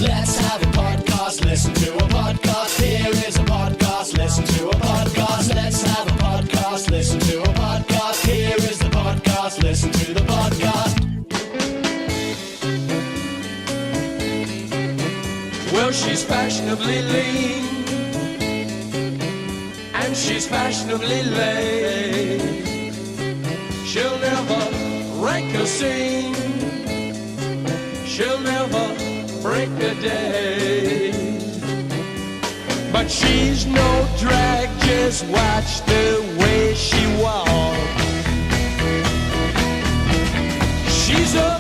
Let's have a podcast, listen to a podcast. Here is a podcast, listen to a podcast. Let's have a podcast, listen to a podcast. Here is the podcast, listen to the podcast. Well, she's fashionably lean, and she's fashionably late. She'll never rank a scene, she'll never break a day. But she's no drag, just watch the way she walks. She's a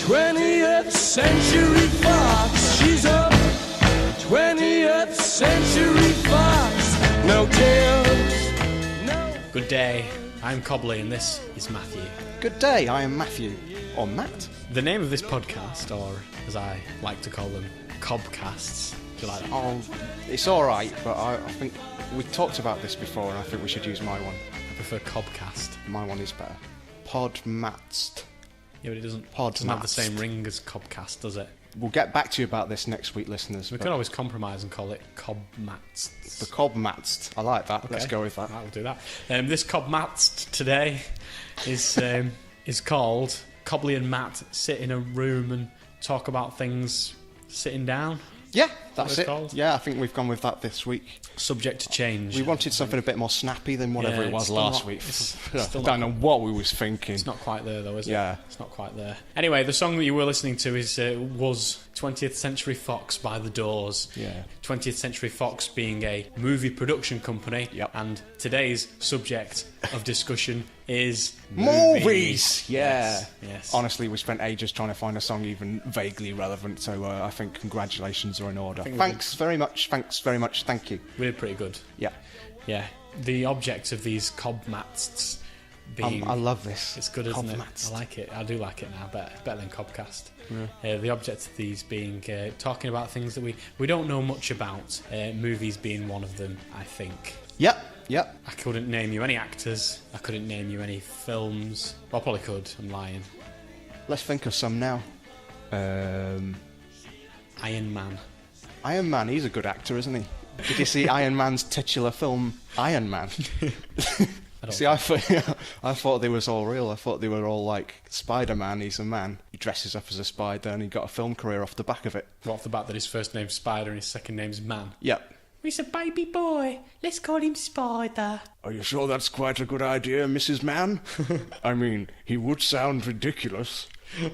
20th century fox. She's a 20th century fox. No tails, no... Good day, I'm Cobley and this is Matthew. Good day, I am Matthew. Or Matt. The name of this podcast, or as I like to call them, Cobcasts. Do you like that? Oh, it's alright, but I think we talked about this before and I think we should use my one. I prefer Cobcast. My one is better. Podmatst. Yeah, but it doesn't have the Podmatst. same ring as Cobcast, does it? We'll get back to you about this next week, listeners. We but could always compromise and call it Cobmatst. The Cobmatst. I like that. Let's Okay. go with that. Right, we'll do that. This Cobmatst today is called Cobley and Matt sit in a room and talk about things sitting down. Yeah, what that's it's it. called? Yeah, I think we've gone with that this week. Subject to change. We wanted something a bit more snappy than whatever Yeah, it was it's still last not- week. it's I still don't not- know what we was thinking. It's not quite there though, is it? Yeah. It's not quite there. Anyway, the song that you were listening to was 20th Century Fox by The Doors. Yeah. 20th Century Fox being a movie production company. Yep. And today's subject of discussion is Movies! Yeah. Yes. Honestly, we spent ages trying to find a song even vaguely relevant, so I think congratulations are in order. think we Thanks very much, thank you. We did pretty good. Yeah. Yeah. The object of these Cobmatsts being... I love this. It's good, isn't Cobmatst. it? I like it. I do like it now. Better than Cobcast. The object of these being talking about things that we don't know much about. Movies being one of them, I think. Yep. I couldn't name you any actors. I couldn't name you any films. Well, I probably could. I'm lying. Let's think of some now. Iron Man. Iron Man, he's a good actor, isn't he? Did you see Iron Man's titular film, Iron Man? See, I thought they was all real. I thought they were all like, Spider-Man, he's a man. He dresses up as a spider and he got a film career off the back of it. Well, off the bat that his first name's Spider and his second name's Man. Yep. He's a baby boy. Let's call him Spider. Are you sure that's quite a good idea, Mrs. Mann? I mean, he would sound ridiculous.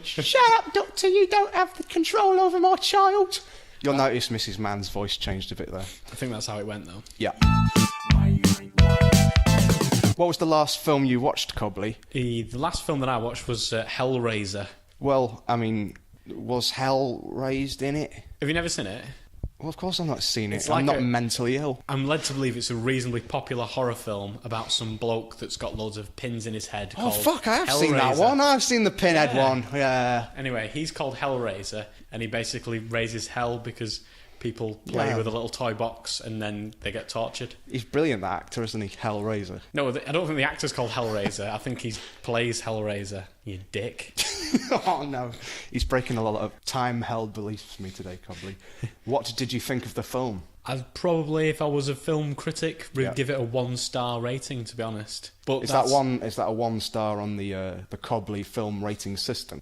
Shut up, Doctor, you don't have the control over my child. You'll notice Mrs. Mann's voice changed a bit there. I think that's how it went, though. Yeah. What was the last film you watched, Cobley? The last film that I watched was Hellraiser. Well, I mean, was hell raised in it? Have you never seen it? Well, of course I've not seen it. It's I'm like not a- mentally ill. I'm led to believe it's a reasonably popular horror film about some bloke that's got loads of pins in his head. Oh, called fuck, I have seen that Hellraiser. one. I've seen the Pinhead Yeah. one. Yeah. Anyway, he's called Hellraiser, and he basically raises hell because people play Yeah. with a little toy box and then they get tortured. He's brilliant, that actor, isn't he? Hellraiser. No, I don't think the actor's called Hellraiser. I think he plays Hellraiser. You dick. Oh, no. He's breaking a lot of time-held beliefs with me today, Cobley. What did you think of the film? I'd probably, if I was a film critic, would Yeah. give it a 1-star rating, to be honest. But Is that a 1-star on the Cobley film rating system?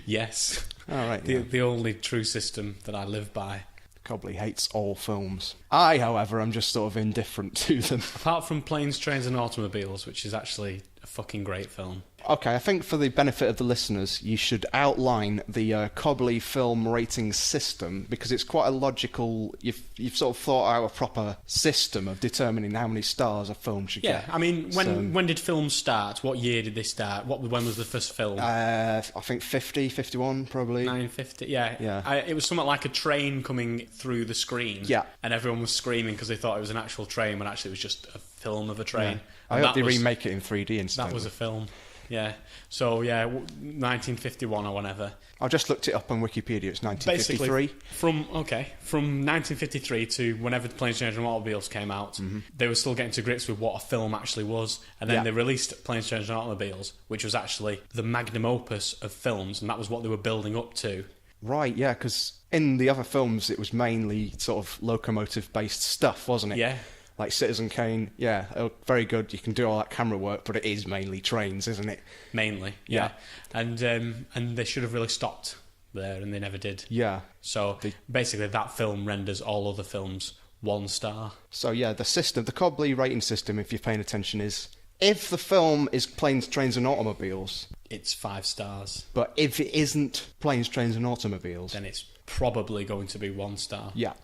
Yes. All right. The only true system that I live by. Cobley hates all films. I, however, am just sort of indifferent to them. Apart from Planes, Trains and Automobiles, which is actually a fucking great film. Okay, I think for the benefit of the listeners, you should outline the Cobley film rating system, because it's quite a logical... You've sort of thought out a proper system of determining how many stars a film should Yeah, get. I mean, when did films start? What year did they start? When was the first film? I think 50, 51, probably. 950, yeah. Yeah. It was something like a train coming through the screen. Yeah. And everyone was screaming because they thought it was an actual train when actually it was just a film of a train. Yeah. I And hope they that was- remake it in 3D instead. That was a film. Yeah. So, yeah, 1951 or whatever. I just looked it up on Wikipedia. It's 1953. Basically, from 1953 to whenever Planes, Trains and Automobiles came out, they were still getting to grips with what a film actually was. And then Yeah. they released Planes, Trains and Automobiles, which was actually the magnum opus of films, and that was what they were building up to. Right, yeah, because in the other films it was mainly sort of locomotive-based stuff, wasn't it? Yeah. Like Citizen Kane, yeah, very good. You can do all that camera work, but it is mainly trains, isn't it? Mainly, yeah. And they should have really stopped there, and they never did. Yeah. So basically, that film renders all other films 1 star. So yeah, the Cobley rating system, if you're paying attention, is if the film is Planes, Trains and Automobiles, it's 5 stars. but if it isn't Planes, Trains and Automobiles, Then it's probably going to be 1 star. yeah.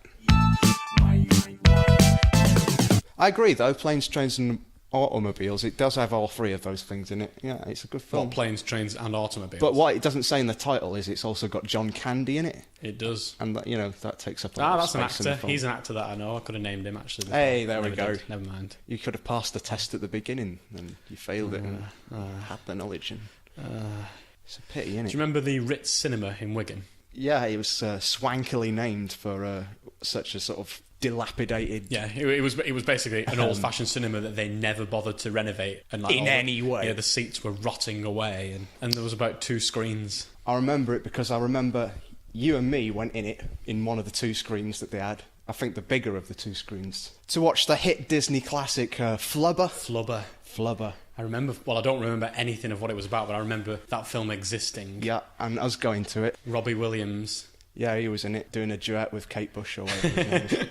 I agree, though. Planes, Trains and Automobiles, it does have all 3 of those things in it. Yeah, it's a good film. Not Planes, Trains and Automobiles. But what it doesn't say in the title is it's also got John Candy in it. It does. And, that takes up a lot of That's an space in the actor. film. He's an actor that I know. I could have named him, actually. Hey, there we Never go. did. Never mind. You could have passed the test at the beginning, and you failed it and had the knowledge. And it's a pity, isn't it? Do you remember the Ritz Cinema in Wigan? Yeah, it was swankily named for such a sort of dilapidated... Yeah, it was basically an old-fashioned cinema that they never bothered to renovate. And In any way. Yeah, the seats were rotting away, and there was about 2 screens. I remember it because I remember you and me went in it in one of the 2 screens that they had. I think the bigger of the 2 screens. To watch the hit Disney classic Flubber. Flubber. I don't remember anything of what it was about, but I remember that film existing. Yeah, and us going to it. Robbie Williams. Yeah, he was in it doing a duet with Kate Bush or whatever his name is.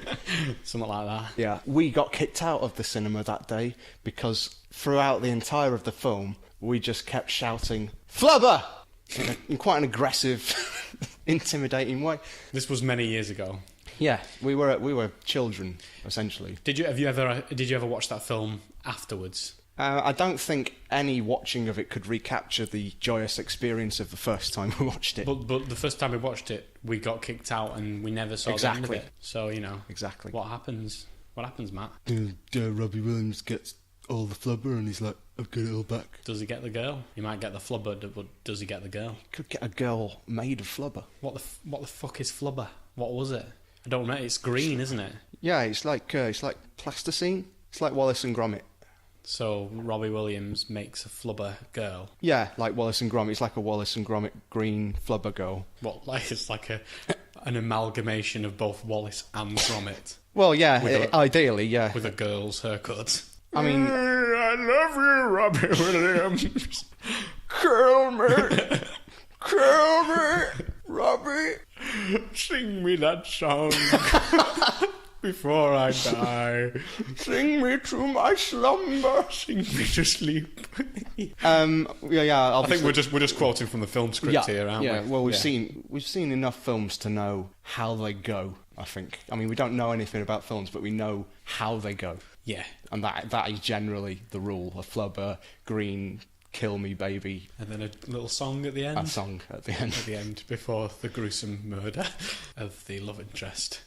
Something like that. Yeah, we got kicked out of the cinema that day because throughout the entire of the film, we just kept shouting, Flubber! In quite an aggressive, intimidating way. This was many years ago. Yeah, we were children, essentially. Did you ever watch that film afterwards? I don't think any watching of it could recapture the joyous experience of the first time we watched it. But the first time we watched it, we got kicked out and we never saw the end of it. So, Exactly. What happens? What happens, Matt? Robbie Williams gets all the flubber and he's like, I've got it all back. Does he get the girl? He might get the flubber, but does he get the girl? Could get a girl made of flubber. What the fuck is flubber? What was it? I don't know. It's green, isn't it? Yeah, it's like plasticine. It's like Wallace and Gromit. So Robbie Williams makes a flubber girl. Yeah, like Wallace and Gromit. It's like a Wallace and Gromit green flubber girl. What? Like it's like an amalgamation of both Wallace and Gromit. Well, yeah, ideally, yeah. With a girl's haircut. I mean, I love you, Robbie Williams. Kill me, Robbie. Sing me that song before I die. Sing me to my slumber. Sing me to sleep. yeah. I think we're just quoting from the film script here, aren't we? Yeah. Well, we've seen enough films to know how they go. I think. I mean, we don't know anything about films, but we know how they go. Yeah. And that is generally the rule. A flubber, green, kill me, baby. And then a little song at the end. A song at the end. At the end, before the gruesome murder of the love interest.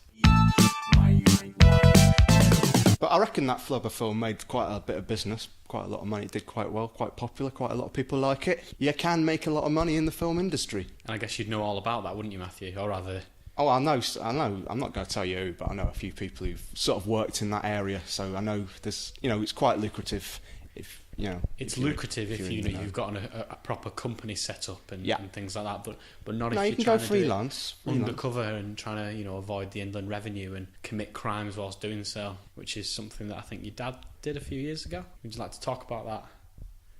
But I reckon that Flubber film made quite a bit of business, quite a lot of money. It did quite well, quite popular, quite a lot of people like it. You can make a lot of money in the film industry. And I guess you'd know all about that, wouldn't you, Matthew? Or rather... Oh, I know. I'm not going to tell you who, but I know a few people who've sort of worked in that area. So I know there's, it's quite lucrative. It's lucrative if you've got a proper company set up and things like that. But not if you you're can trying go to freelance, undercover and trying to avoid the inland revenue and commit crimes whilst doing so, which is something that I think your dad did a few years ago. Would you like to talk about that?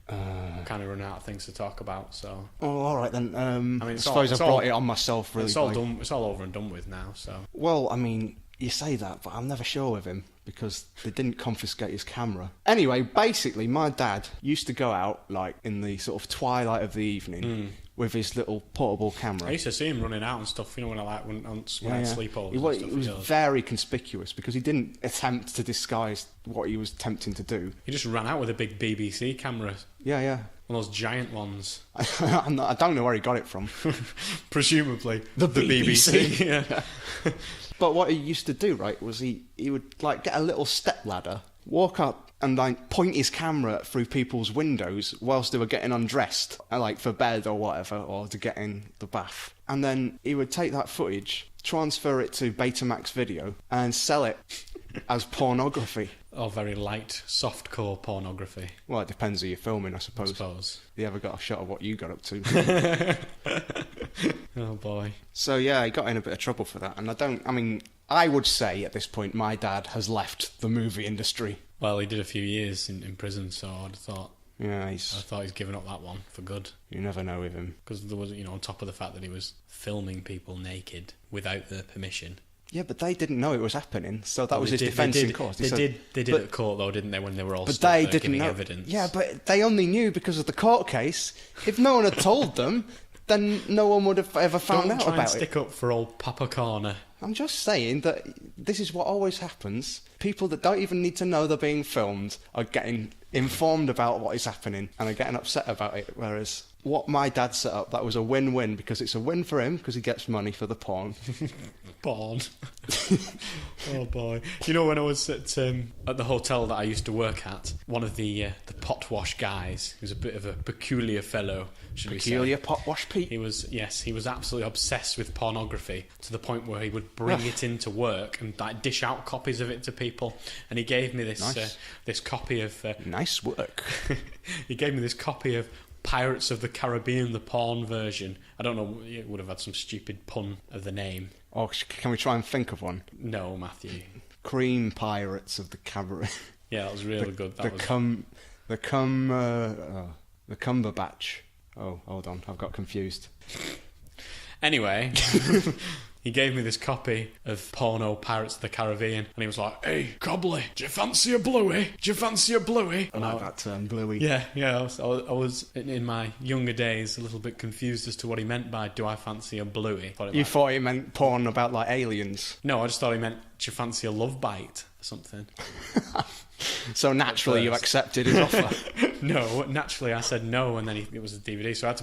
I'm kind of running out of things to talk about, so... Oh, all right then. I suppose I brought it on myself, really. It's all done. It's all over and done with now, so... Well, I mean, you say that, but I'm never sure with him, because they didn't confiscate his camera. Anyway, basically, my dad used to go out, like, in the sort of twilight of the evening... with his little portable camera. I used to see him running out and stuff, when I had sleepovers. He was very conspicuous because he didn't attempt to disguise what he was attempting to do. He just ran out with a big BBC camera. Yeah. One of those giant ones. I don't know where he got it from. Presumably the BBC. Yeah. But what he used to do, right, was he would like get a little step ladder, walk up and like point his camera through people's windows whilst they were getting undressed, like for bed or whatever, or to get in the bath. And then he would take that footage, transfer it to Betamax Video, and sell it as pornography. Or very light, softcore pornography. Well, it depends who you're filming, I suppose. You ever got a shot of what you got up to? Oh boy. So yeah, he got in a bit of trouble for that, and I would say at this point my dad has left the movie industry. Well, he did a few years in prison, so I thought he's given up that one for good. You never know with him. Because there was, on top of the fact that he was filming people naked without their permission. Yeah, but they didn't know it was happening, so that was his defence in court. They did at court though, didn't they? When they were all giving evidence. Yeah, but they only knew because of the court case. If no one had told them, then no one would have ever found out about it. Don't try and stick up for old Papa Cornah. I'm just saying that this is what always happens. People that don't even need to know they're being filmed are getting informed about what is happening and are getting upset about it, whereas what my dad set up, that was a win-win, because it's a win for him because he gets money for the porn. Porn. Oh boy. When I was at the hotel that I used to work at, one of the pot wash guys, he was a bit of a peculiar fellow, should we say. Peculiar pot wash Pete? He was absolutely obsessed with pornography to the point where he would bring it into work and dish out copies of it to people. And he gave me this this copy of nice work. He gave me this copy of Pirates of the Caribbean, the porn version. I don't know, it would have had some stupid pun of the name. Oh, can we try and think of one? No, Matthew. Cream Pirates of the Caribbean. Yeah, that was really good. The Cumberbatch. Oh, hold on, I've got confused. Anyway, he gave me this copy of porno Pirates of the Caribbean, and he was like, "Hey, Cobley, do you fancy a bluey? Do you fancy a bluey?" I like that term, bluey. Yeah. I was in my younger days a little bit confused as to what he meant by "do I fancy a bluey?" Thought he meant porn about like aliens. No, I just thought he meant "do you fancy a love bite?" or something. So naturally you accepted his offer. No, naturally I said no, and then it was a DVD, so I had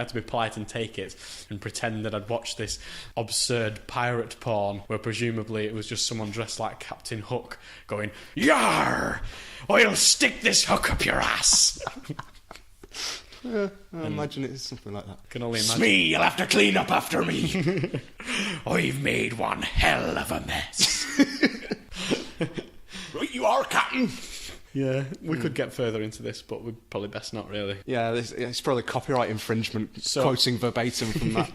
to be polite and take it and pretend that I'd watched this absurd pirate porn where presumably it was just someone dressed like Captain Hook going, "Yar! I'll stick this hook up your ass!" Yeah, I imagine it's something like that. Can only imagine. Smee, you'll have to clean up after me. I've made one hell of a mess. Right you are, Captain. Yeah, we could get further into this, but we'd probably best not really. Yeah, it's probably copyright infringement, quoting verbatim from that.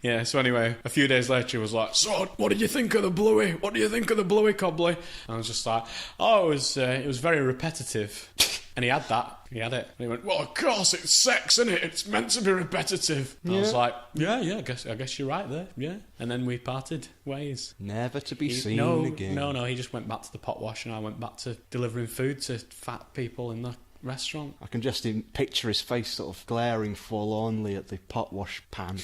Yeah, so anyway, a few days later he was like, "So, what did you think of the bluey? What do you think of the bluey, Cobley?" And I was just like, "Oh, it was very repetitive." And he had that. He had it. And he went, "Well, of course, it's sex, isn't it? It's meant to be repetitive." And I was like, yeah, I guess you're right there. Yeah. And then we parted ways. Never to be seen again. No, he just went back to the pot wash and I went back to delivering food to fat people in the restaurant. I can just picture his face sort of glaring forlornly at the pot wash pan.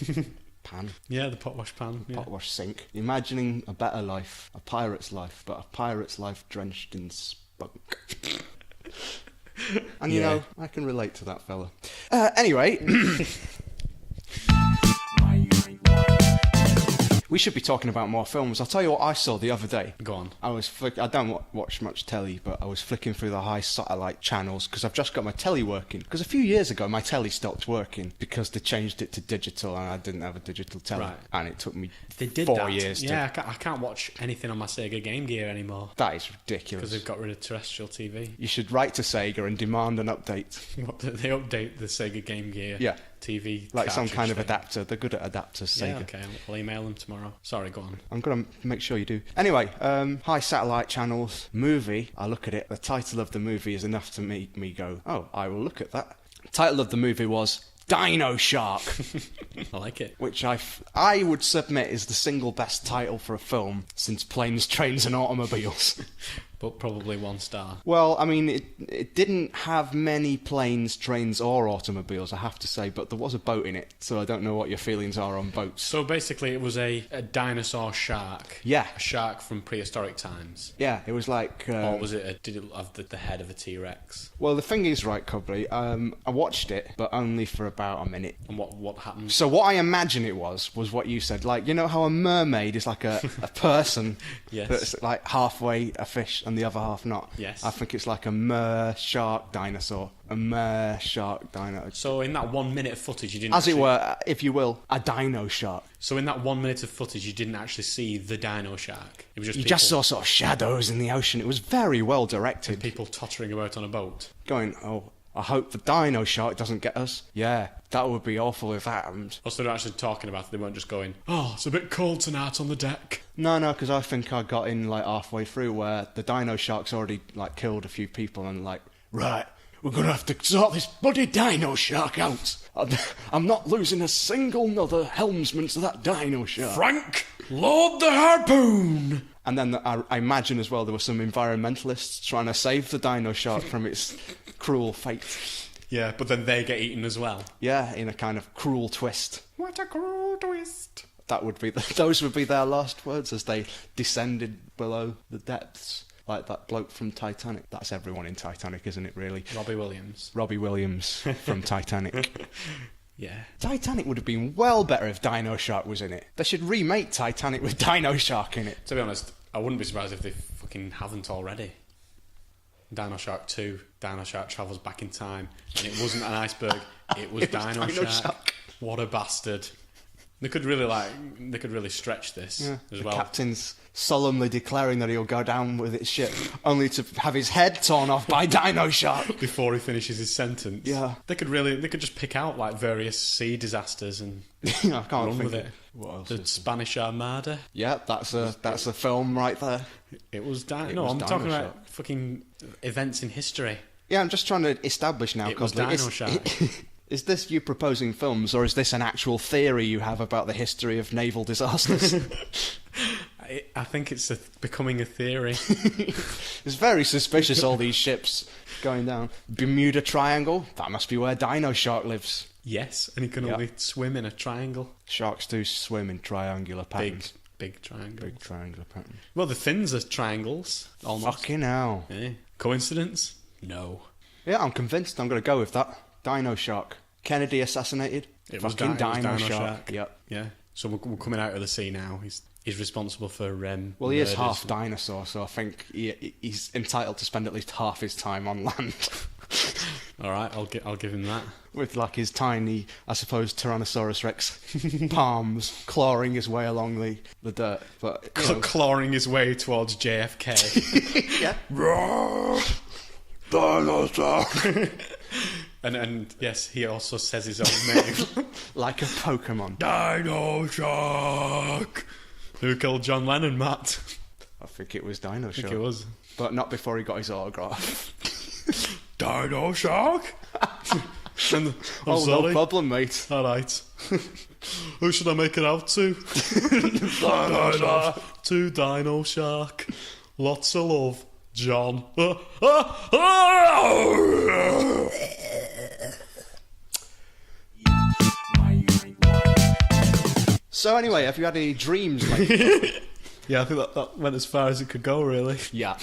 Yeah, the pot wash pan. Yeah. Pot wash sink. Imagining a better life, a pirate's life, but a pirate's life drenched in spunk. And I can relate to that fella. Anyway, we should be talking about more films. I'll tell you what I saw the other day. Go on. I don't watch much telly, but I was flicking through the high satellite channels because I've just got my telly working. Because a few years ago, my telly stopped working because they changed it to digital and I didn't have a digital telly. Right. And it took me 4 years. Yeah, I can't watch anything on my Sega Game Gear anymore. That is ridiculous. Because they've got rid of terrestrial TV. You should write to Sega and demand an update. What, they update the Sega Game Gear TV like some kind of thing. adapter. They're good at adapters, Sega. Yeah, okay, I'll email them tomorrow. Sorry, go on. I'm going to make sure you do. Anyway, high satellite channels, movie. I look at it. The title of the movie is enough to make me go, "Oh, I will look at that." The title of the movie was Dino Sharp. I like it. Which I would submit is the single best title for a film since Planes, Trains and Automobiles. But probably 1 star. Well, I mean, it didn't have many planes, trains or automobiles, I have to say, but there was a boat in it, so I don't know what your feelings are on boats. So basically it was a dinosaur shark. Yeah. A shark from prehistoric times. Yeah, it was like... or was it did it have the head of a T-Rex? Well, the thing is, right, Cobley, I watched it, but only for about a minute. And what happened? So what I imagine it was what you said. Like, you know how a mermaid is like a person yes. that's like halfway a fish and the other half not? Yes. I think it's like a mer shark dinosaur. A mer shark dino. So in that 1 minute of footage you didn't As it were, if you will, a dino shark. So in that 1 minute of footage you didn't actually see the dino shark? It was just You just saw sort of shadows in the ocean. It was very well directed. And people tottering about on a boat. Going, "Oh, I hope the Dino Shark doesn't get us. Yeah, that would be awful if that happened. Also, they're actually talking about it. They weren't just going, oh, it's a bit cold tonight on the deck. No, because I think I got in like halfway through where the Dino Shark's already like killed a few people and like, right, we're going to have to sort this bloody Dino Shark out. I'm not losing a single another helmsman to that Dino Shark. Frank, load the harpoon! And then I imagine as well there were some environmentalists trying to save the Dino Shark from its cruel fate. Yeah, but then they get eaten as well. Yeah, in a kind of cruel twist. What a cruel twist. Those would be their last words as they descended below the depths. Like that bloke from Titanic. That's everyone in Titanic, isn't it, really? Robbie Williams. Robbie Williams from Titanic. Yeah. Titanic would have been well better if Dino Shark was in it. They should remake Titanic with Dino Shark in it. To be honest, I wouldn't be surprised if they fucking haven't already. Dino Shark 2, Dino Shark travels back in time, and it wasn't an iceberg, it was Dino Shark. What a bastard. They could really stretch this as well. The captain's solemnly declaring that he'll go down with his ship, only to have his head torn off by Dino Shark before he finishes his sentence. Yeah, they could just pick out like various sea disasters and I can't run think with it. What else? The Spanish Armada. Yeah, that's a film right there. It was I'm talking about fucking events in history. Yeah, I'm just trying to establish now. It was Dino Shark. Is this you proposing films, or is this an actual theory you have about the history of naval disasters? I think it's becoming a theory. It's very suspicious, all these ships going down. Bermuda Triangle, that must be where Dino Shark lives. Yes, and he can only swim in a triangle. Sharks do swim in triangular patterns. Big triangle. Big triangular patterns. Well, the fins are triangles. Almost. Fucking hell. Yeah. Coincidence? No. Yeah, I'm convinced. I'm going to go with that. Dino Shark. Kennedy assassinated. It was Fucking Dino Shark. Shark. Yep. Yeah. So we're coming out of the sea now. He's responsible for well, he is half dinosaur, so I think he's entitled to spend at least half his time on land. All right, I'll give him that. With like his tiny, I suppose, Tyrannosaurus Rex palms clawing his way along the dirt, but clawing his way towards JFK. Yeah. Dinosaur. And yes, he also says his own name. Like a Pokemon. Dino Shark! Who killed John Lennon, Matt? I think it was Dino Shark. I think it was. But not before he got his autograph. Dino Shark? I'm sorry. No problem, mate. Alright. Who should I make it out to? To Dino Shark. Lots of love, John. So anyway, have you had any dreams lately? Yeah, I think that went as far as it could go, really. Yeah.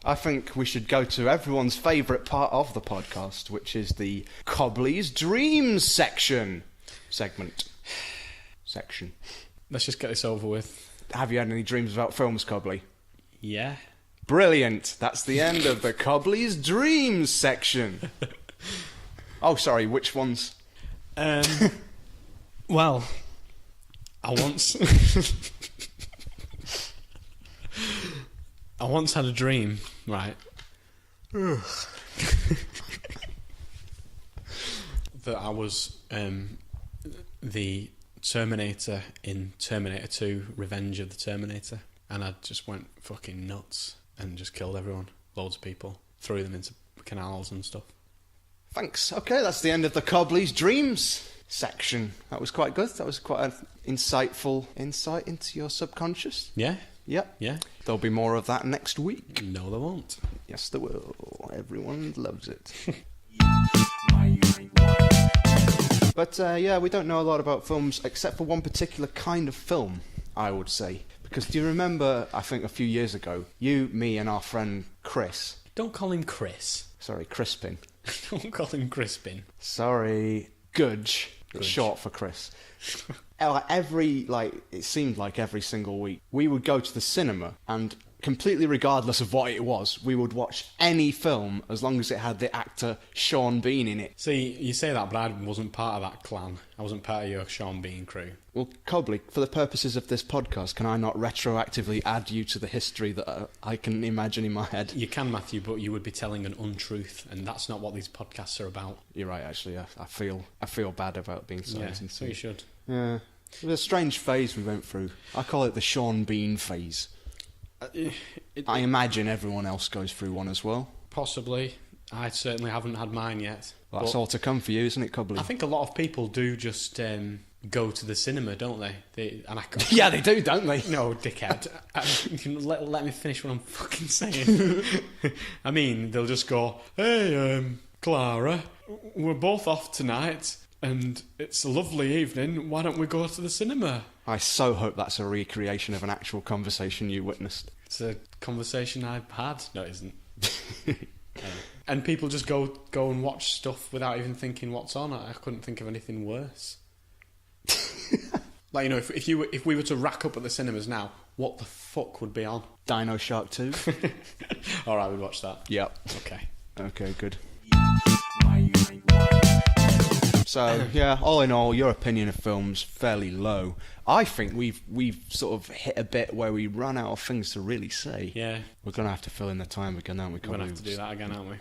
I think we should go to everyone's favourite part of the podcast, which is the Cobley's Dreams section. Section. Let's just get this over with. Have you had any dreams about films, Cobley? Yeah. Brilliant. That's the end of the Cobley's Dreams section. Oh, sorry, which ones? Well, I once had a dream, right? That I was the Terminator in Terminator 2, Revenge of the Terminator, and I just went fucking nuts and just killed everyone, loads of people, threw them into canals and stuff. Thanks. Okay, that's the end of the Cobley's Dreams section. That was quite good. That was quite an insightful insight into your subconscious. Yeah. Yep. Yeah. There'll be more of that next week. No, there won't. Yes, there will. Everyone loves it. But yeah, we don't know a lot about films except for one particular kind of film, I would say. Because do you remember, I think a few years ago, you, me and our friend Chris... Don't call him Chris. Sorry, Crispin. Don't call him Crispin. Sorry, Gudge. It's short for Chris. It seemed like every single week, we would go to the cinema, and completely regardless of what it was, we would watch any film as long as it had the actor Sean Bean in it. See, you say that, but I wasn't part of that clan. I wasn't part of your Sean Bean crew. Well, Cobley, for the purposes of this podcast, can I not retroactively add you to the history that I can imagine in my head? You can, Matthew, but you would be telling an untruth, and that's not what these podcasts are about. You're right, actually. I feel bad about being so sincere. So you should. Yeah. It was a strange phase we went through. I call it the Sean Bean phase. I imagine everyone else goes through one as well. Possibly. I certainly haven't had mine yet. Well, that's all to come for you, isn't it, Cobley? I think a lot of people do just go to the cinema, don't they? Yeah, they do, don't they? No, dickhead. Let me finish what I'm fucking saying. I mean, they'll just go, hey, Clara, we're both off tonight, and it's a lovely evening. Why don't we go to the cinema? I so hope that's a recreation of an actual conversation you witnessed. It's a conversation I've had. No, it isn't. And people just go and watch stuff without even thinking what's on. I couldn't think of anything worse. Like, you know, if we were to rack up at the cinemas now, what the fuck would be on? Dino Sharp 2. All right, we'd watch that. Yep. Okay, good. So, yeah, all in all, your opinion of films fairly low. I think we've sort of hit a bit where we run out of things to really say. Yeah. We're going to have to fill in the time again, aren't we? We're going to have to do that again, aren't we?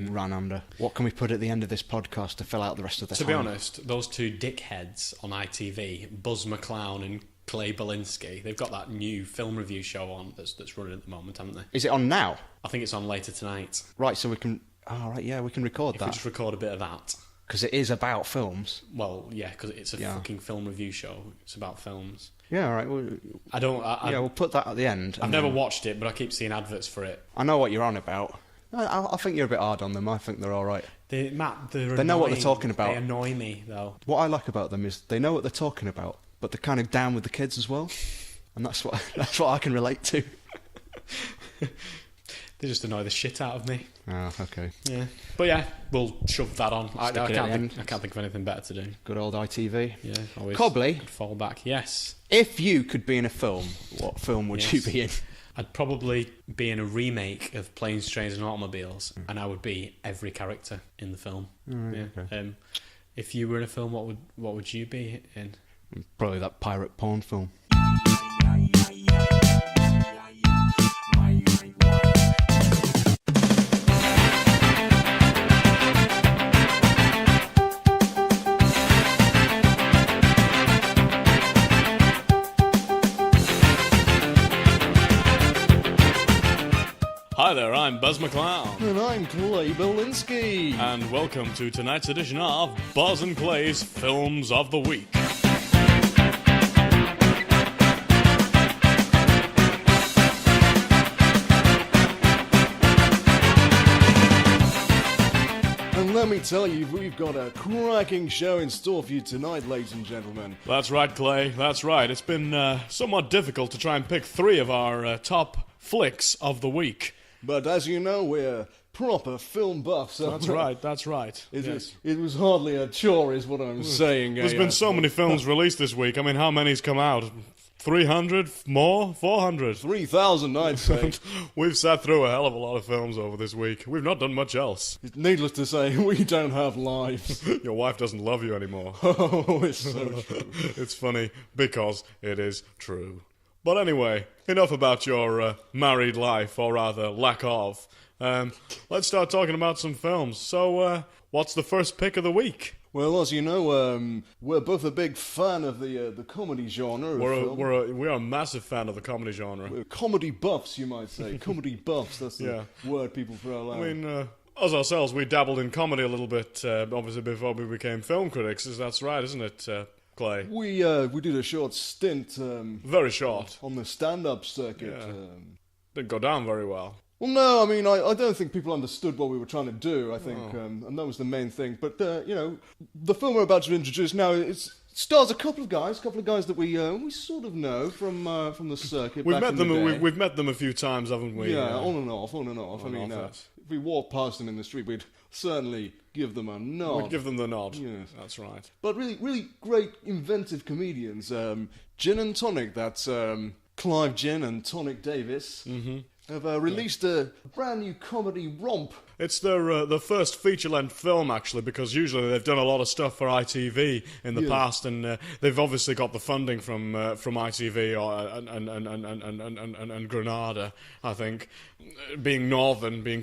Run under. What can we put at the end of this podcast to fill out the rest of the time? To be honest, those two dickheads on ITV, Buzz McCloun and Clay Bollinsky, they've got that new film review show on that's running at the moment, haven't they? Is it on now? I think it's on later tonight. Right, so we can... Oh, right, yeah, we can record that. We just record a bit of that. Because it is about films. Well, yeah, because it's a fucking film review show. It's about films. Yeah, all right. Well, we'll put that at the end. I've never watched it, but I keep seeing adverts for it. I know what you're on about. I think you're a bit hard on them. I think they're all right. They know what they're talking about. They annoy me, though. What I like about them is they know what they're talking about, but they're kind of down with the kids as well. And that's what I can relate to. They just annoy the shit out of me. Oh, okay. Yeah. But yeah, we'll shove that on. I can't think of anything better to do. Good old ITV. Yeah, always. Cobley? Fall back, yes. If you could be in a film, what film would you be in? I'd probably be in a remake of Planes, Trains and Automobiles, and I would be every character in the film. Right, yeah. Okay. If you were in a film, what would you be in? Probably that pirate porn film. Hi there, I'm Buzz McCloun. And I'm Clay Bollinsky. And welcome to tonight's edition of Buzz and Clay's Films of the Week. And let me tell you, we've got a cracking show in store for you tonight, ladies and gentlemen. That's right, Clay, that's right. It's been somewhat difficult to try and pick 3 of our top flicks of the week. But as you know, we're proper film buffs. So That's right. It was hardly a chore, is what I'm saying. There's been so many films released this week. I mean, how many's come out? 300? More? 400? 3,000, I'd say. We've sat through a hell of a lot of films over this week. We've not done much else. Needless to say, we don't have lives. Your wife doesn't love you anymore. Oh, it's so true. It's funny because it is true. But anyway, enough about your married life, or rather, lack of. Let's start talking about some films. So, what's the first pick of the week? Well, as you know, we're both a big fan of the comedy genre. We are a massive fan of the comedy genre. We're comedy buffs, you might say. Comedy buffs, that's the word people throw out. I mean, us ourselves, we dabbled in comedy a little bit, obviously, before we became film critics. That's right, isn't it, Clay? We did a short stint. Very short. On the stand-up circuit. Yeah. Didn't go down very well. Well, no, I mean, I don't think people understood what we were trying to do, I think, and that was the main thing. But, you know, the film we're about to introduce now, it stars a couple of guys that we sort of know from the circuit. We've met them a few times, haven't we? Yeah, on and off. I mean, if we walked past them in the street, we'd certainly give them a nod. We'd give them the nod. Yes. That's right. But really, really great, inventive comedians. Gin and Tonic, that's Clive Ginn and Tonic Davis have released a brand new comedy romp. It's their first feature-length film, actually, because usually they've done a lot of stuff for ITV in the past, and they've obviously got the funding from ITV and Granada, I think, being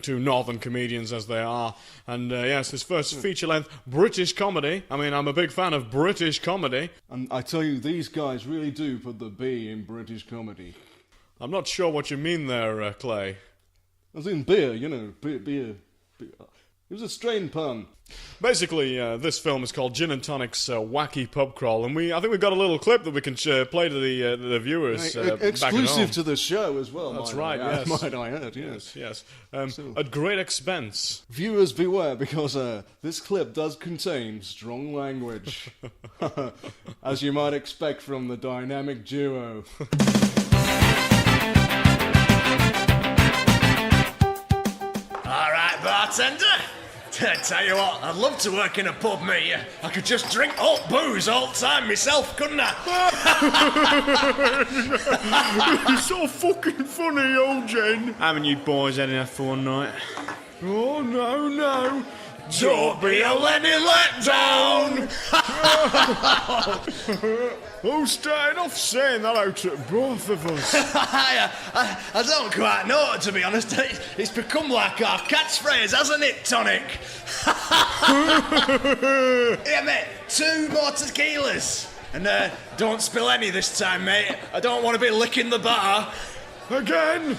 two northern comedians as they are. And yes, this first feature-length British comedy. I mean, I'm a big fan of British comedy. And I tell you, these guys really do put the B in British comedy. I'm not sure what you mean there, Clay. As in beer, you know, beer. It was a strain pun. Basically, this film is called Gin and Tonic's Wacky Pub Crawl, and I think we've got a little clip that we can play to the viewers back at home. Exclusive to the show as well. That's right, yes. Might I add, Yes. At great expense. Viewers beware, because this clip does contain strong language. As you might expect from the dynamic duo. Alright, bartender. Tell you what, I'd love to work in a pub, me. I could just drink alt booze all the time myself, couldn't I? You're so fucking funny, old Jen. Haven't you boys had enough for one night? Oh, no. Don't be a Lenny letdown! Who's starting off saying that out at both of us? I don't quite know, to be honest. It's become like our catchphrase, hasn't it, Tonic? Here, mate, 2 more tequilas. And don't spill any this time, mate. I don't want to be licking the bar. Again?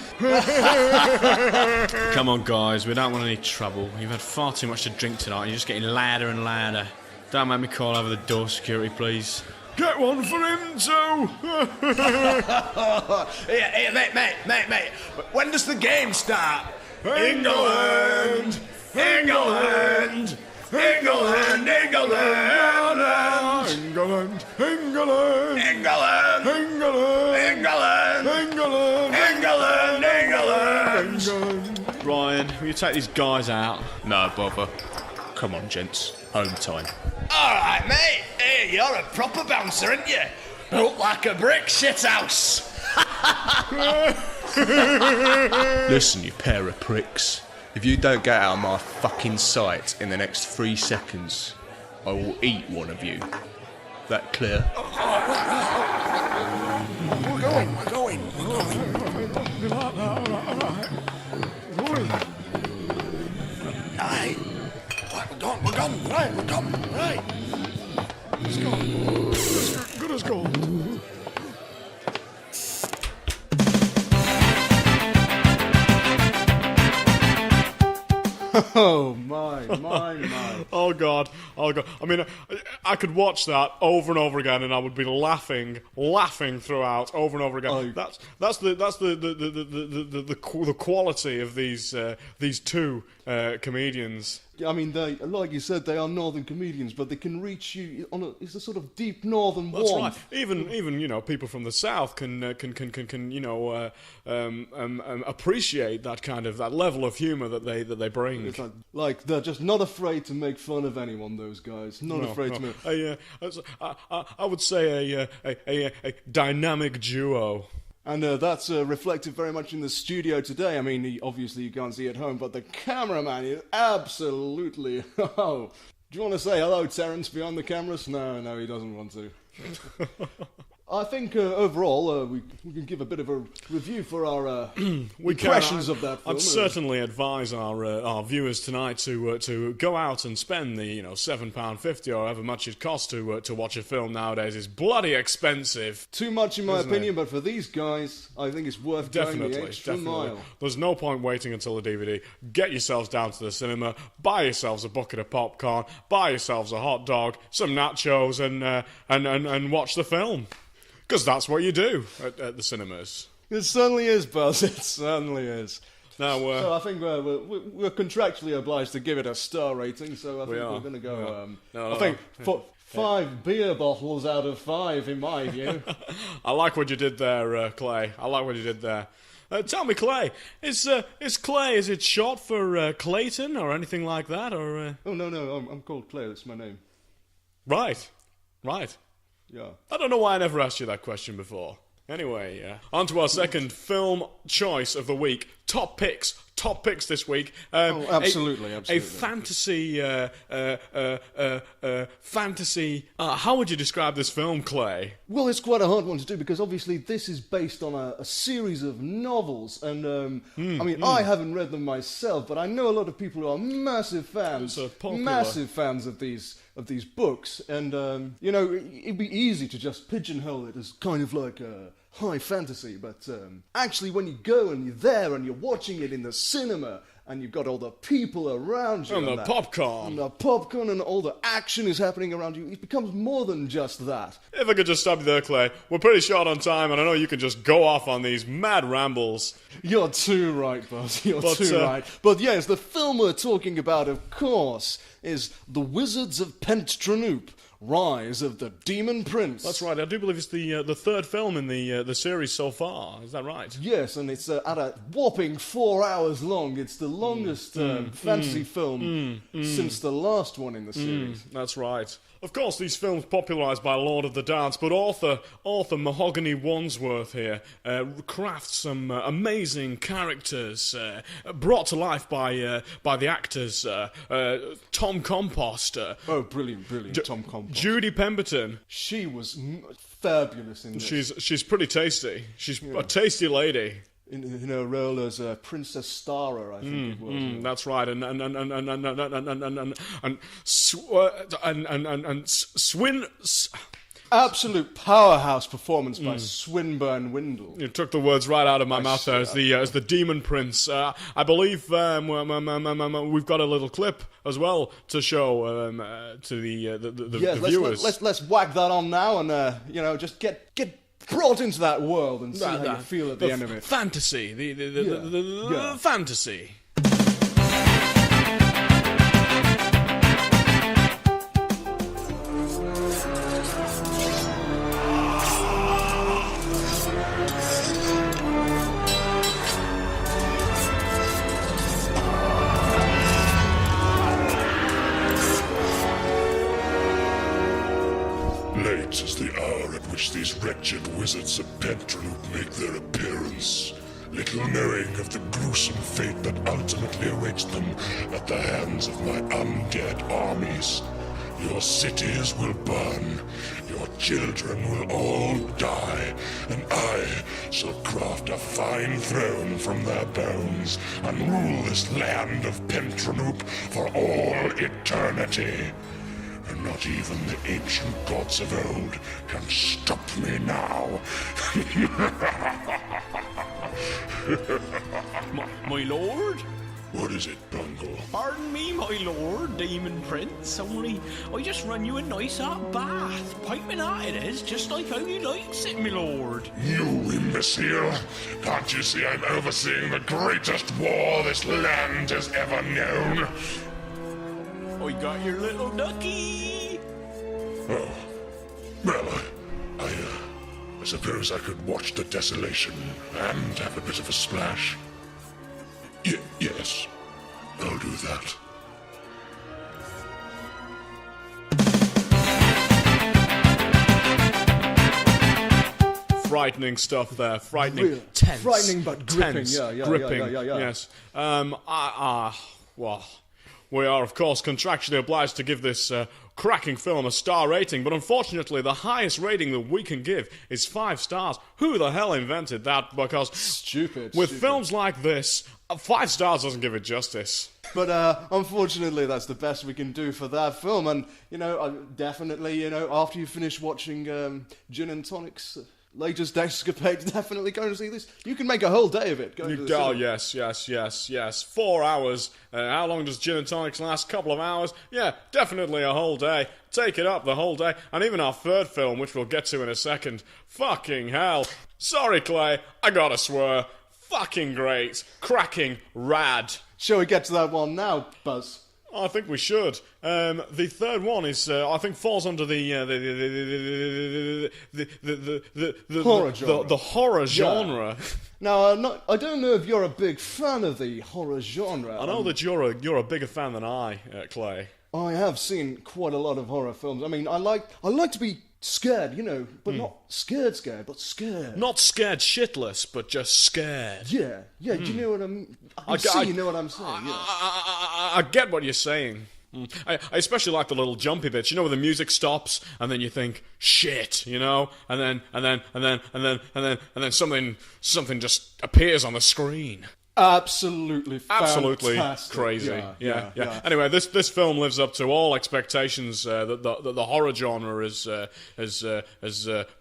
Come on, guys, we don't want any trouble. You've had far too much to drink tonight. You're just getting louder and louder. Don't make me call over the door security, please. Get one for him, too! Here, mate. When does the game start? England! England! England! England! England! England! England! England! England! England! Ryan, will you take these guys out? No bother. Come on, gents. Home time. Alright, mate. Hey, you're a proper bouncer, aren't you? Built like a brick shithouse. Listen, you pair of pricks. If you don't get out of my fucking sight in the next 3 seconds, I will eat one of you. That clear? We're going. Aye. We're gone. Right. Let's go. Good as gold. Oh, my. Oh God. I mean, I could watch that over and over again, and I would be laughing throughout, over and over again. Oh. That's the quality of these two comedians. I mean, they, like you said, they are northern comedians, but they can reach you on it's a sort of deep northern That's warmth. right. Even people from the south can appreciate that level of humour that they bring. It's like they're just not afraid to make fun of anyone. Those guys, not afraid to make. I would say a dynamic duo. And that's reflected very much in the studio today. I mean, obviously you can't see it at home, but the cameraman is absolutely... Oh, do you want to say hello, Terence, behind the cameras? No, he doesn't want to. I think overall we can give a bit of a review for our impressions of that film. I'd certainly advise our viewers tonight to go out and spend the £7.50 or however much it costs to watch a film nowadays. It's bloody expensive. Too much in my opinion, but for these guys, I think it's worth going the extra mile. There's no point waiting until the DVD. Get yourselves down to the cinema, buy yourselves a bucket of popcorn, buy yourselves a hot dog, some nachos, and watch the film. Because that's what you do at the cinemas. It certainly is, Buzz. It certainly is. Now, so I think we're contractually obliged to give it a star rating. So I think we're going to go. I think 5 beer bottles out of 5, in my view. I like what you did there, Clay. I like what you did there. Tell me, Clay, is Clay? Is it short for Clayton or anything like that? Or Oh no, I'm called Clay. That's my name. Right. Yeah. I don't know why I never asked you that question before. Anyway, on to our second film choice of the week. Top picks this week. Absolutely. A fantasy, fantasy. How would you describe this film, Clay? Well, it's quite a hard one to do because obviously this is based on a series of novels, and I haven't read them myself, but I know a lot of people who are massive fans of these books, and it'd be easy to just pigeonhole it as kind of like a high fantasy, but actually when you go and you're there and you're watching it in the cinema and you've got all the people around you And the popcorn and all the action is happening around you, it becomes more than just that. If I could just stop you there, Clay. We're pretty short on time, and I know you can just go off on these mad rambles. You're too right, Buzz. You're too right. But yes, the film we're talking about, of course, is The Wizards of Pentdranoop, Rise of the Demon Prince. That's right. I do believe it's the third film in the series so far. Is that right? Yes, and it's at a whopping 4 hours long. It's the longest fantasy film since the last one in the series. That's right. Of course, these films popularised by Lord of the Dance, but author Mahogany Wandsworth here crafts some amazing characters brought to life by the actors Tom Compost. Brilliant, Tom Compost. Judy Pemberton. She was fabulous in this. She's pretty tasty. She's a tasty lady. In her role as Princess Stara, I think it was. That's right, and Swin. Absolute powerhouse performance by Swinburne Windle. You took the words right out of my mouth there as the Demon Prince. I believe we've got a little clip as well to show to the viewers. Let's whack that on now and just get brought into that world and see how you feel at the end of it. Fantasy, the fantasy. Late is the hour at which these wretched wizards of Pentdranoop make their appearance, little knowing of the gruesome fate that ultimately awaits them at the hands of my undead armies. Your cities will burn, your children will all die, and I shall craft a fine throne from their bones and rule this land of Pentdranoop for all eternity. And not even the ancient gods of old can stop me now. My lord? What is it, Bungle? Pardon me, my lord, Demon Prince. Only I just run you a nice hot bath. Piping hot it is, just like how you likes it, my lord. You imbecile! Can't you see I'm overseeing the greatest war this land has ever known? I got your little ducky. Oh. Well, I suppose I could watch the desolation and have a bit of a splash. Yes, I'll do that. Frightening stuff there. Frightening. Real Tense. frightening but gripping. Tense. Yeah. Gripping. Yes. Well, we are, of course, contractually obliged to give this cracking film a star rating, but unfortunately the highest rating that we can give is 5 stars. Who the hell invented that? Because Stupid. films like this, 5 stars doesn't give it justice. But unfortunately, that's the best we can do for that film. And definitely, after you finish watching Gin and Tonic's latest escapade, definitely go and see this. You can make a whole day of it. Go to the cinema. Yes. 4 hours. How long does Gin and Tonics last? Couple of hours? Yeah, definitely a whole day. Take it up the whole day. And even our third film, which we'll get to in a second. Fucking hell. Sorry, Clay. I gotta swear. Fucking great. Cracking rad. Shall we get to that one now, Buzz? I think we should. The third one is, I think, falls under the horror genre. The horror genre. Now, I don't know if you're a big fan of the horror genre. I know that you're a bigger fan than I, Clay. I have seen quite a lot of horror films. I mean, I like to be scared, but not scared, but scared. Not scared shitless, but just scared. Yeah, do you know what I mean? You know what I'm saying. I get what you're saying. I especially like the little jumpy bits, where the music stops and then you think shit, and then something just appears on the screen. Absolutely fantastic. Crazy. Yeah. Anyway, this film lives up to all expectations that the horror genre has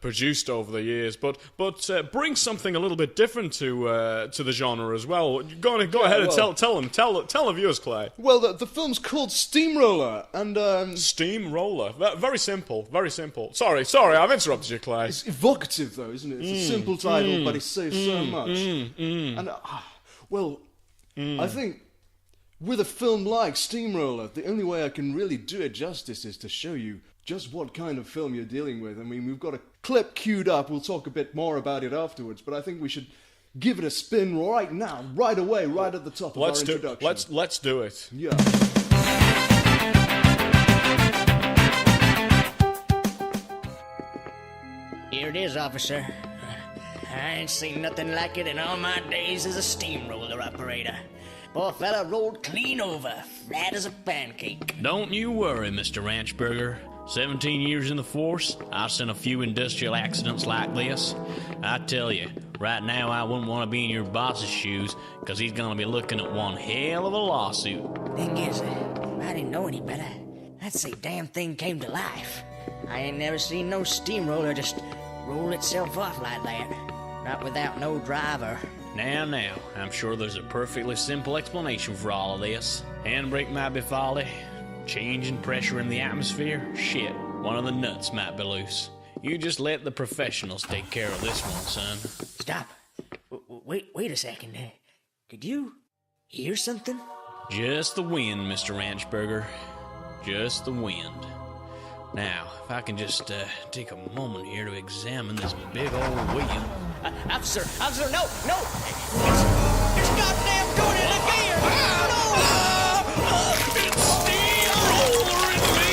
produced over the years, but brings something a little bit different to the genre as well. Go ahead and tell the viewers, Clay. Well, the film's called Steamroller, and Steamroller. Very simple. Very simple. Sorry, I've interrupted you, Clay. It's evocative, though, isn't it? It's a simple title, but it says so much. And I think with a film like Steamroller, the only way I can really do it justice is to show you just what kind of film you're dealing with. I mean, we've got a clip queued up. We'll talk a bit more about it afterwards, but I think we should give it a spin right now, right away, right at the top of our introduction. Let's do it. Yeah. Here it is, officer. I ain't seen nothing like it in all my days as a steamroller operator. Poor fella rolled clean over, flat as a pancake. Don't you worry, Mr. Ranchburger. 17 years in the force, I've seen a few industrial accidents like this. I tell you, right now I wouldn't want to be in your boss's shoes, because he's going to be looking at one hell of a lawsuit. Thing is, I didn't know any better. I'd say damn thing came to life. I ain't never seen no steamroller just roll itself off like that. Not without no driver. Now, I'm sure there's a perfectly simple explanation for all of this. Handbrake might be faulty, change in pressure in the atmosphere, shit, one of the nuts might be loose. You just let the professionals take care of this one, son. Stop. Wait a second. Did you hear something? Just the wind, Mr. Ranchburger. Just the wind. Now, if I can just take a moment here to examine this big old wheel. Officer, no! It's goddamn doing it again! No! It's steamrolling me!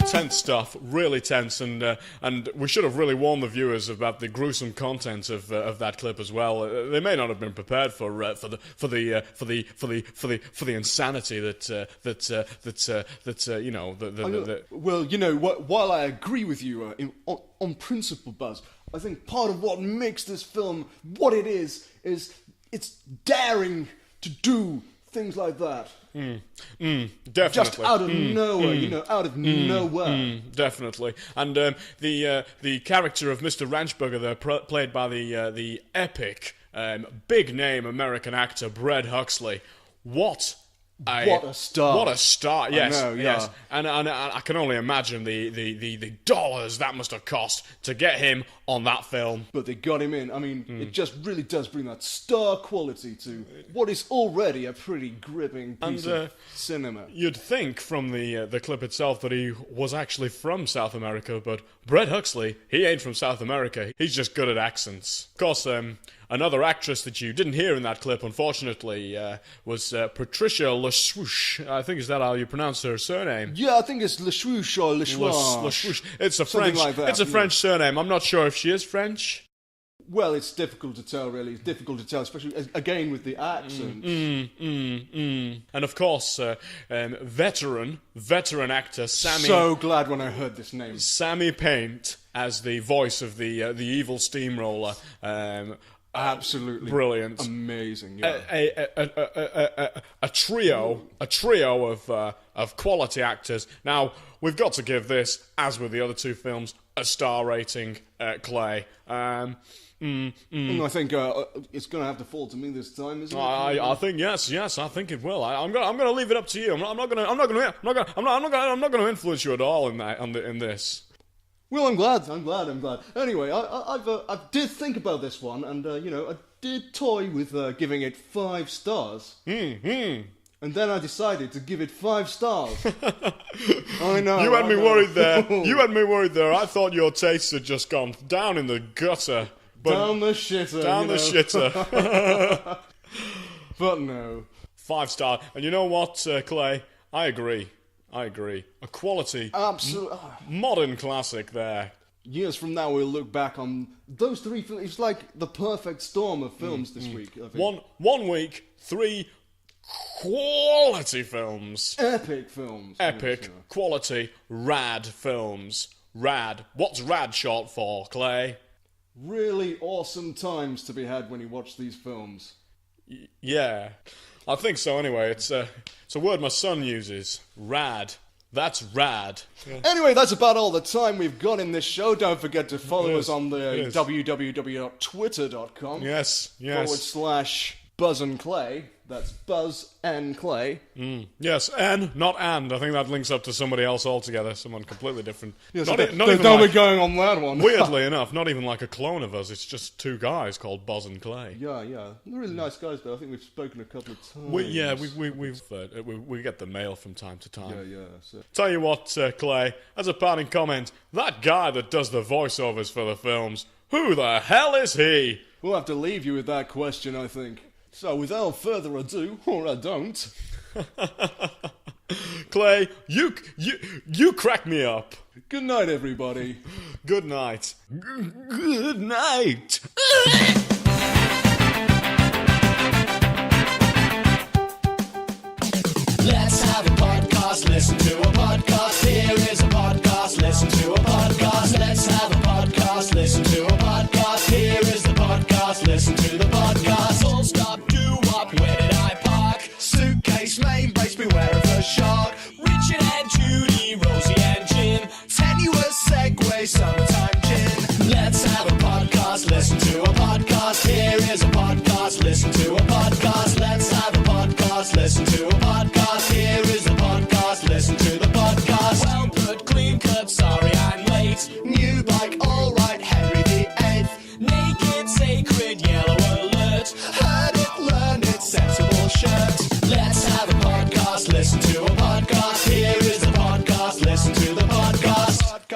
Tense stuff, really tense, and we should have really warned the viewers about the gruesome content of that clip as well. They may not have been prepared for the insanity While I agree with you on principle, Buzz, I think part of what makes this film what it is it's daring to do things like that. Definitely. Just out of nowhere, out of nowhere. Definitely. And the character of Mr. Ranchburger there, played by the epic, big name American actor Brett Huxley. What a star! What a star! Yes, I know, yeah. Yes. And I can only imagine the dollars that must have cost to get him on that film. But they got him in. I mean, it just really does bring that star quality to what is already a pretty gripping piece of cinema. You'd think from the clip itself that he was actually from South America, but Brett Huxley, he ain't from South America. He's just good at accents. Of course, another actress that you didn't hear in that clip, unfortunately, was Patricia LeSwoosh. I think is that how you pronounce her surname? Yeah, I think it's LeSwoosh or LeSwoosh. It's a French. Like that, it's a French surname. I'm not sure if she is French. Well, it's difficult to tell, really. It's difficult to tell, especially, again, with the accent. And of course, veteran actor Sammy... So glad when I heard this name. Sammy Paint as the voice of the evil steamroller. Absolutely brilliant, amazing. Yeah. A trio of quality actors. Now we've got to give this, as with the other two films, a star rating. Clay. I think it's going to have to fall to me this time, isn't it? I think yes. I think it will. I'm going to leave it up to you. I'm not going to influence you at all in this. Well, I'm glad. Anyway, I did think about this one, and I did toy with giving it 5 stars. And then I decided to give it 5 stars. I know. You had me I know. worried there. You had me worried there. I thought your tastes had just gone down in the gutter. But Down the shitter. down you the know. shitter. But no. 5 star. And you know what, Clay? I agree. A quality, Absolutely. modern classic there. Years from now, we'll look back on those 3 films. It's like the perfect storm of films this week. I think. One week, 3 quality films. Epic films. Epic, Yes, yeah. quality, rad films. Rad. What's rad short for, Clay? Really awesome times to be had when you watch these films. Yeah. I think so anyway. It's a word my son uses. Rad. That's rad. Anyway, that's about all the time we've got in this show. Don't forget to follow us on the Yes. www.twitter.com Yes. /Buzz and Clay. That's Buzz and Clay. Yes, and, not and. I think that links up to somebody else altogether. Someone completely different. Yes, not don't even be like, going on that one. weirdly enough, not even like a clone of us. It's just 2 guys called Buzz and Clay. Yeah. They're really nice guys, though. I think we've spoken a couple of times. We get the mail from time to time. Yeah. So. Tell you what, Clay, as a parting comment, that guy that does the voiceovers for the films, who the hell is he? We'll have to leave you with that question, I think. So, without further ado, or I don't. Clay, you crack me up. Good night, everybody. Good night. Good night. Let's have a podcast, listen to a podcast. Here is a podcast, listen to a podcast. Let's have a podcast, listen to a podcast. Here is the podcast, listen to the podcast. Full stop, do up, where did I park? Suitcase, main brace, beware of a shark. Richard and Judy, Rosie and Jim. Tenuous segue, summertime gin. Let's have a podcast, listen to a podcast. Here is a podcast, listen to a podcast. Let's have a podcast, listen to a podcast. Here is a podcast, listen to the podcast. Well put, clean cut, sorry I'm late. New bike, alright, Henry VIII. Naked, sacred, yellow alert. Heard it, learned it, sensible shirt. Let's have a podcast, listen to a podcast. Here is a podcast, listen to the podcast. Podcast.